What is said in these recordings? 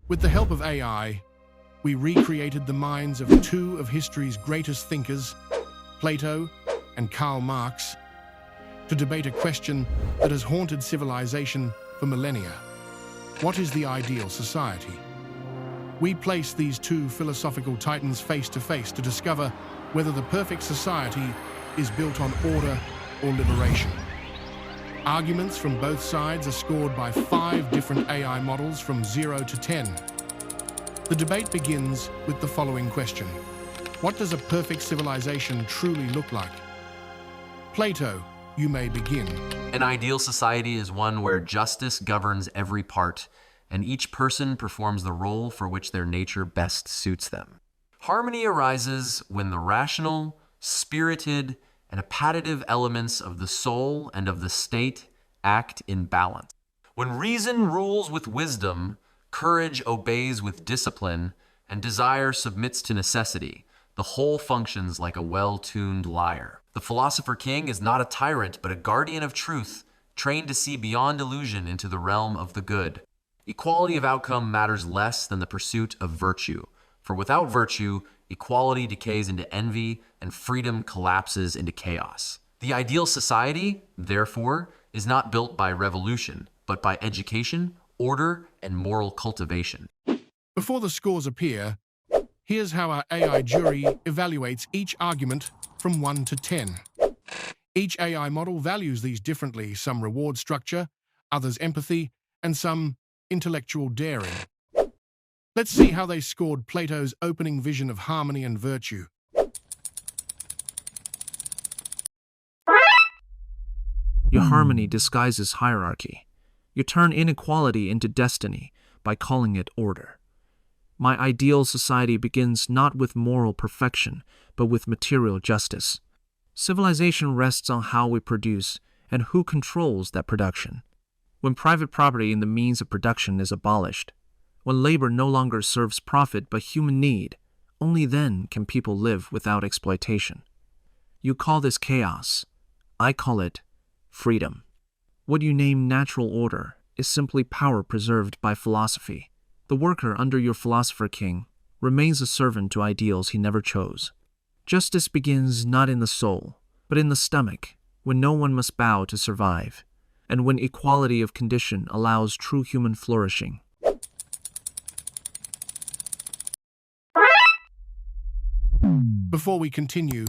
With the help of AI, we recreated the minds of two of history's greatest thinkers, Plato and Karl Marx, to debate a question that has haunted civilization for millennia. What is the ideal society? We place these two philosophical titans face to face to discover whether the perfect society is built on order or liberation. Arguments from both sides are scored by 5 different AI models from 0 to 10. The debate begins with the following question. What does a perfect civilization truly look like? Plato, you may begin. An ideal society is one where justice governs every part, and each person performs the role for which their nature best suits them. Harmony arises when the rational, spirited, and appetitive elements of the soul and of the state act in balance. When reason rules with wisdom, courage obeys with discipline, and desire submits to necessity, the whole functions like a well-tuned lyre. The philosopher king is not a tyrant, but a guardian of truth, trained to see beyond illusion into the realm of the good. Equality of outcome matters less than the pursuit of virtue, for without virtue, equality decays into envy and freedom collapses into chaos. The ideal society, therefore, is not built by revolution, but by education, order, and moral cultivation. Before the scores appear, here's how our AI jury evaluates each argument from 1 to 10. Each AI model values these differently, some reward structure, others empathy, and some intellectual daring. Let's see how they scored Plato's opening vision of harmony and virtue. Your harmony disguises hierarchy. You turn inequality into destiny by calling it order. My ideal society begins not with moral perfection, but with material justice. Civilization rests on how we produce and who controls that production. When private property in the means of production is abolished, when labor no longer serves profit but human need, only then can people live without exploitation. You call this chaos. I call it freedom. What you name natural order is simply power preserved by philosophy. The worker under your philosopher king remains a servant to ideals he never chose. Justice begins not in the soul, but in the stomach, when no one must bow to survive, and when equality of condition allows true human flourishing. Before we continue,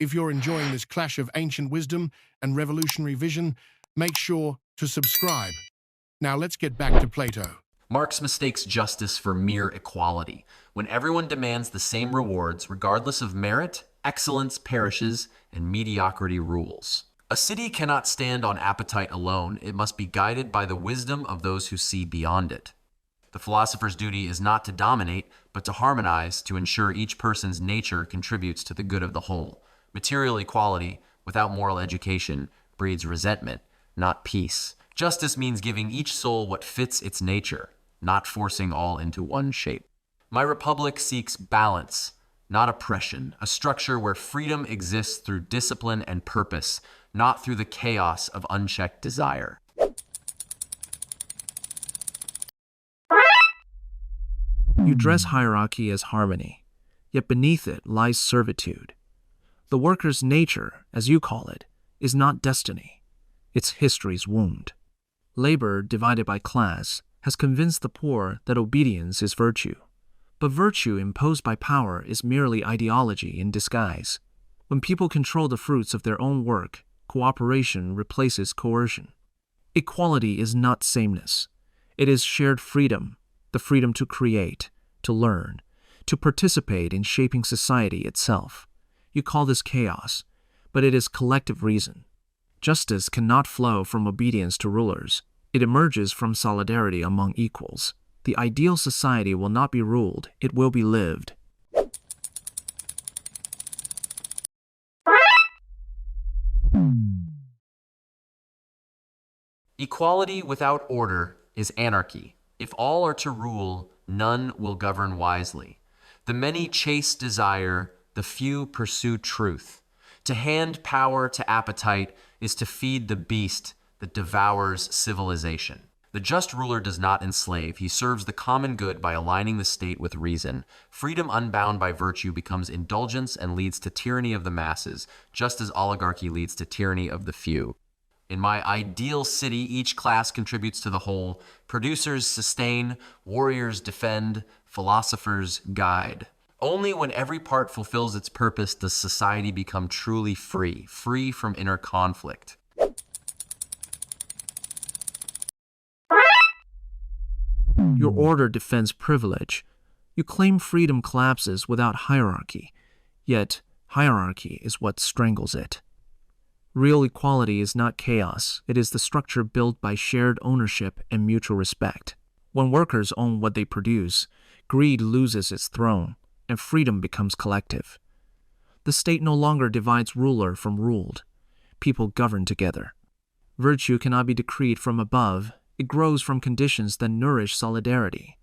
if you're enjoying this clash of ancient wisdom and revolutionary vision, make sure to subscribe. Now let's get back to Plato. Marx mistakes justice for mere equality. When everyone demands the same rewards, regardless of merit, excellence perishes and mediocrity rules. A city cannot stand on appetite alone. It must be guided by the wisdom of those who see beyond it. The philosopher's duty is not to dominate, but to harmonize, to ensure each person's nature contributes to the good of the whole. Material equality, without moral education, breeds resentment, not peace. Justice means giving each soul what fits its nature, not forcing all into one shape. My republic seeks balance, not oppression, a structure where freedom exists through discipline and purpose, not through the chaos of unchecked desire. You dress hierarchy as harmony, yet beneath it lies servitude. The worker's nature, as you call it, is not destiny. It's history's wound. Labor, divided by class, has convinced the poor that obedience is virtue. But virtue imposed by power is merely ideology in disguise. When people control the fruits of their own work, cooperation replaces coercion. Equality is not sameness. It is shared freedom, the freedom to create, to learn, to participate in shaping society itself. You call this chaos, but it is collective reason. Justice cannot flow from obedience to rulers. It emerges from solidarity among equals. The ideal society will not be ruled, it will be lived. Equality without order is anarchy. If all are to rule, none will govern wisely. The many chase desire, the few pursue truth. To hand power to appetite is to feed the beast that devours civilization. The just ruler does not enslave. He serves the common good by aligning the state with reason. Freedom unbound by virtue becomes indulgence and leads to tyranny of the masses, just as oligarchy leads to tyranny of the few. In my ideal city, each class contributes to the whole. Producers sustain, warriors defend, philosophers guide. Only when every part fulfills its purpose does society become truly free, free from inner conflict. Your order defends privilege. You claim freedom collapses without hierarchy, yet hierarchy is what strangles it. Real equality is not chaos, it is the structure built by shared ownership and mutual respect. When workers own what they produce, greed loses its throne, and freedom becomes collective. The state no longer divides ruler from ruled. People govern together. Virtue cannot be decreed from above, it grows from conditions that nourish solidarity.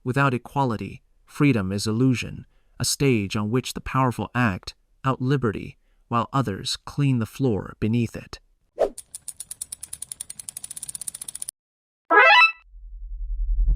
Without equality, freedom is illusion, a stage on which the powerful act out liberty, while others clean the floor beneath it.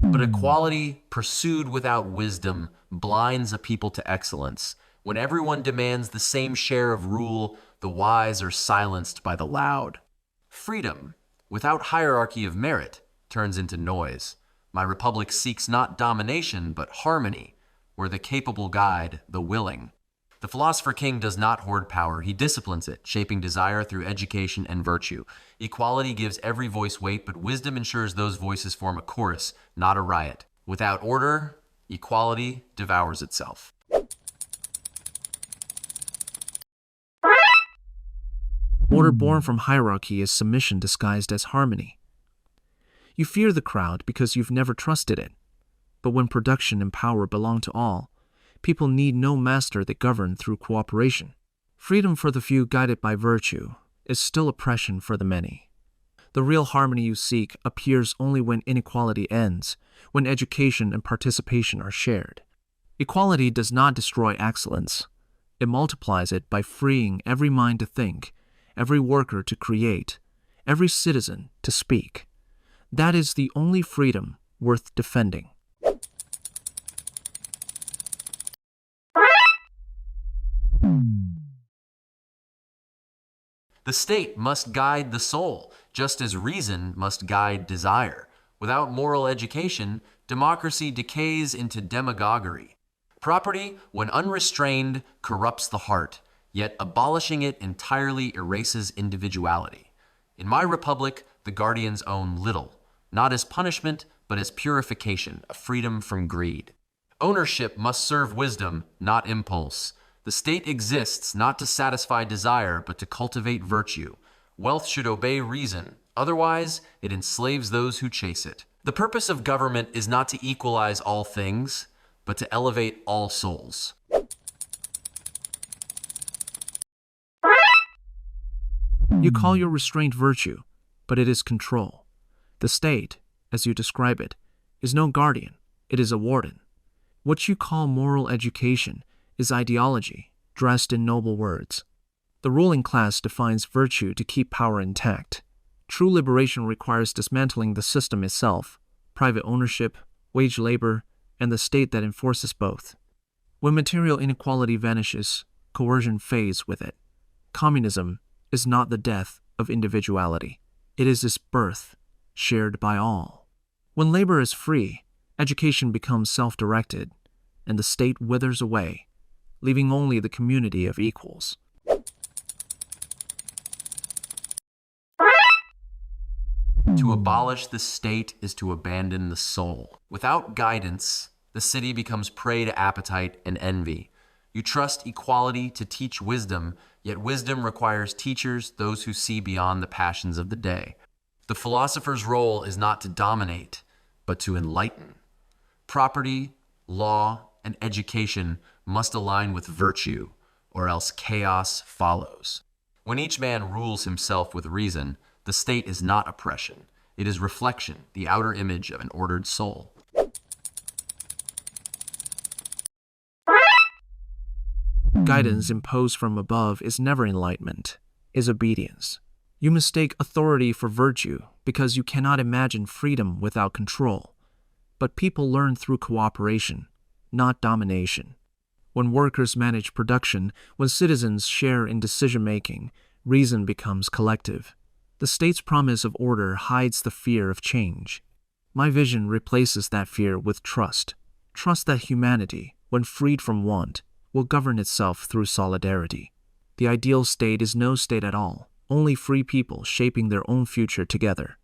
But equality pursued without wisdom blinds a people to excellence. When everyone demands the same share of rule, the wise are silenced by the loud. Freedom, without hierarchy of merit, turns into noise. My republic seeks not domination, but harmony, where the capable guide the willing. The philosopher king does not hoard power, he disciplines it, shaping desire through education and virtue. Equality gives every voice weight, but wisdom ensures those voices form a chorus, not a riot. Without order, equality devours itself. Order born from hierarchy is submission disguised as harmony. You fear the crowd because you've never trusted it. But when production and power belong to all, people need no master that govern through cooperation. Freedom for the few guided by virtue is still oppression for the many. The real harmony you seek appears only when inequality ends, when education and participation are shared. Equality does not destroy excellence. It multiplies it by freeing every mind to think, every worker to create, every citizen to speak. That is the only freedom worth defending. The state must guide the soul, just as reason must guide desire. Without moral education, democracy decays into demagoguery. Property, when unrestrained, corrupts the heart, yet abolishing it entirely erases individuality. In my republic, the guardians own little, not as punishment, but as purification, a freedom from greed. Ownership must serve wisdom, not impulse. The state exists not to satisfy desire, but to cultivate virtue. Wealth should obey reason, otherwise it enslaves those who chase it. The purpose of government is not to equalize all things, but to elevate all souls. You call your restraint virtue, but it is control. The state, as you describe it, is no guardian, it is a warden. What you call moral education is ideology, dressed in noble words. The ruling class defines virtue to keep power intact. True liberation requires dismantling the system itself, private ownership, wage labor, and the state that enforces both. When material inequality vanishes, coercion fades with it. Communism is not the death of individuality. It is its birth, shared by all. When labor is free, education becomes self-directed, and the state withers away, leaving only the community of equals. To abolish the state is to abandon the soul. Without guidance, the city becomes prey to appetite and envy. You trust equality to teach wisdom, yet wisdom requires teachers, those who see beyond the passions of the day. The philosopher's role is not to dominate, but to enlighten. Property, law, and education must align with virtue, or else chaos follows. When each man rules himself with reason, the state is not oppression. It is reflection, the outer image of an ordered soul. Guidance imposed from above is never enlightenment, is obedience. You mistake authority for virtue, because you cannot imagine freedom without control. But people learn through cooperation, not domination. When workers manage production, when citizens share in decision-making, reason becomes collective. The state's promise of order hides the fear of change. My vision replaces that fear with trust. Trust that humanity, when freed from want, will govern itself through solidarity. The ideal state is no state at all, only free people shaping their own future together.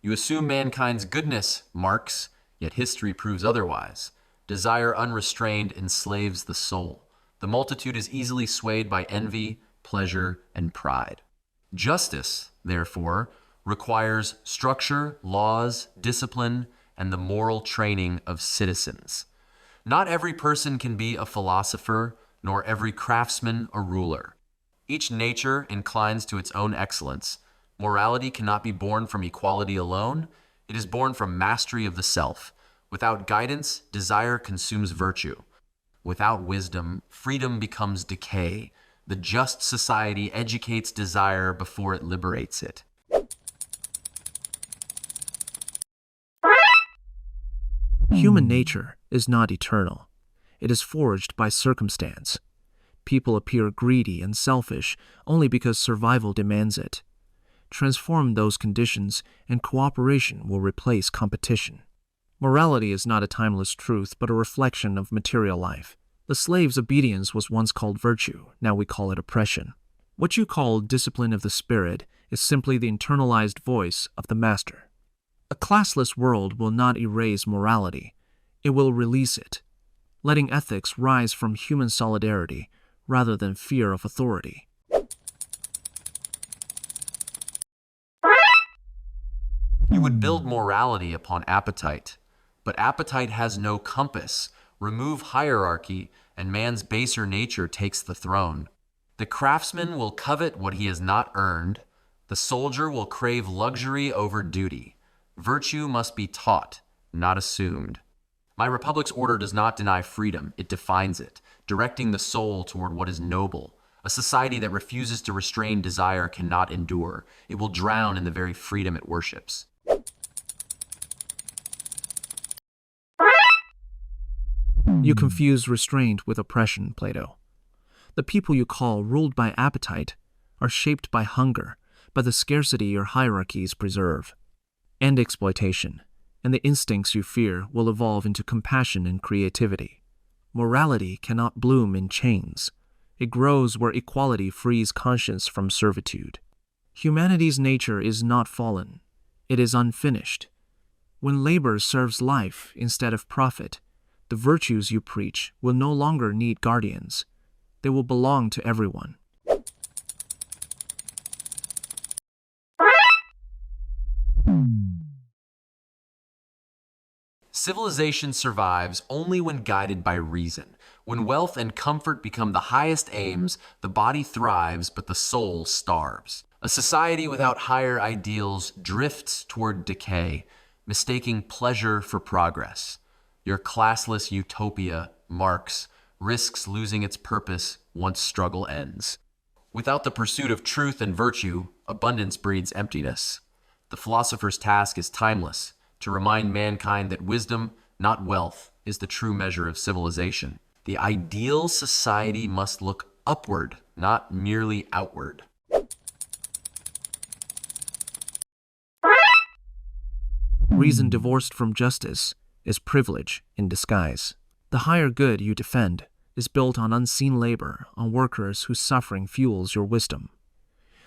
You assume mankind's goodness, Marx, yet history proves otherwise. Desire unrestrained enslaves the soul. The multitude is easily swayed by envy, pleasure, and pride. Justice, therefore, requires structure, laws, discipline, and the moral training of citizens. Not every person can be a philosopher, nor every craftsman a ruler. Each nature inclines to its own excellence. Morality cannot be born from equality alone. It is born from mastery of the self. Without guidance, desire consumes virtue. Without wisdom, freedom becomes decay. The just society educates desire before it liberates it. Human nature is not eternal. It is forged by circumstance. People appear greedy and selfish only because survival demands it. Transform those conditions, and cooperation will replace competition. Morality is not a timeless truth, but a reflection of material life. The slave's obedience was once called virtue, now we call it oppression. What you call discipline of the spirit is simply the internalized voice of the master. A classless world will not erase morality, it will release it, letting ethics rise from human solidarity rather than fear of authority. You would build morality upon appetite, but appetite has no compass. Remove hierarchy, and man's baser nature takes the throne. The craftsman will covet what he has not earned. The soldier will crave luxury over duty. Virtue must be taught, not assumed. My republic's order does not deny freedom, it defines it, directing the soul toward what is noble. A society that refuses to restrain desire cannot endure. It will drown in the very freedom it worships. You confuse restraint with oppression, Plato. The people you call ruled by appetite are shaped by hunger, by the scarcity your hierarchies preserve. End exploitation, and the instincts you fear will evolve into compassion and creativity. Morality cannot bloom in chains. It grows where equality frees conscience from servitude. Humanity's nature is not fallen. It is unfinished. When labor serves life instead of profit, the virtues you preach will no longer need guardians. They will belong to everyone. Civilization survives only when guided by reason. When wealth and comfort become the highest aims, the body thrives, but the soul starves. A society without higher ideals drifts toward decay, mistaking pleasure for progress. Your classless utopia, Marx, risks losing its purpose once struggle ends. Without the pursuit of truth and virtue, abundance breeds emptiness. The philosopher's task is timeless, to remind mankind that wisdom, not wealth, is the true measure of civilization. The ideal society must look upward, not merely outward. Reason divorced from justice is privilege in disguise. The higher good you defend is built on unseen labor, on workers whose suffering fuels your wisdom.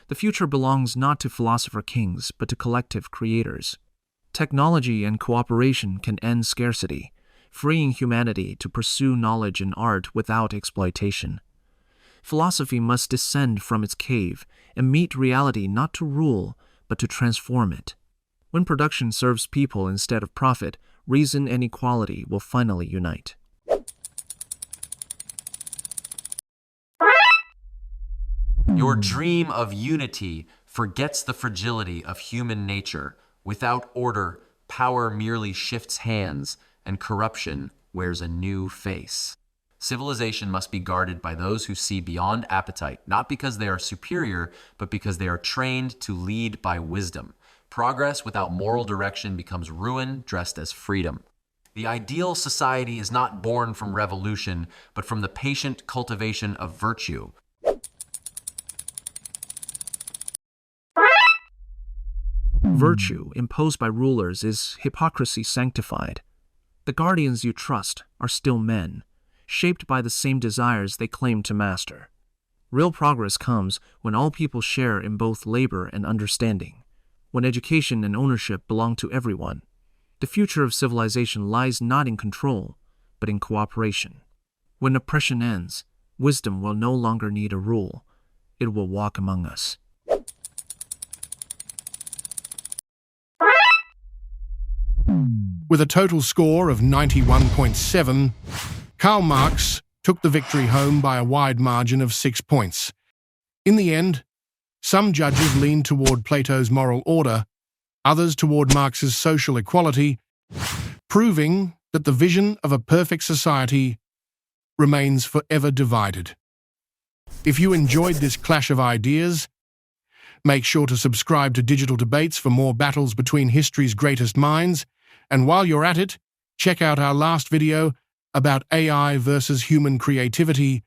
The future belongs not to philosopher kings, but to collective creators. Technology and cooperation can end scarcity, freeing humanity to pursue knowledge and art without exploitation. Philosophy must descend from its cave and meet reality not to rule, but to transform it. When production serves people instead of profit, reason and equality will finally unite. Your dream of unity forgets the fragility of human nature. Without order, power merely shifts hands, and corruption wears a new face. Civilization must be guarded by those who see beyond appetite, not because they are superior, but because they are trained to lead by wisdom. Progress without moral direction becomes ruin dressed as freedom. The ideal society is not born from revolution, but from the patient cultivation of virtue. Virtue imposed by rulers is hypocrisy sanctified. The guardians you trust are still men, shaped by the same desires they claim to master. Real progress comes when all people share in both labor and understanding, when education and ownership belong to everyone. The future of civilization lies not in control, but in cooperation. When oppression ends, wisdom will no longer need a rule. It will walk among us. With a total score of 91.7, Karl Marx took the victory home by a wide margin of 6 points. In the end, some judges leaned toward Plato's moral order, others toward Marx's social equality, proving that the vision of a perfect society remains forever divided. If you enjoyed this clash of ideas, make sure to subscribe to Digital Debates for more battles between history's greatest minds, and while you're at it, check out our last video about AI versus human creativity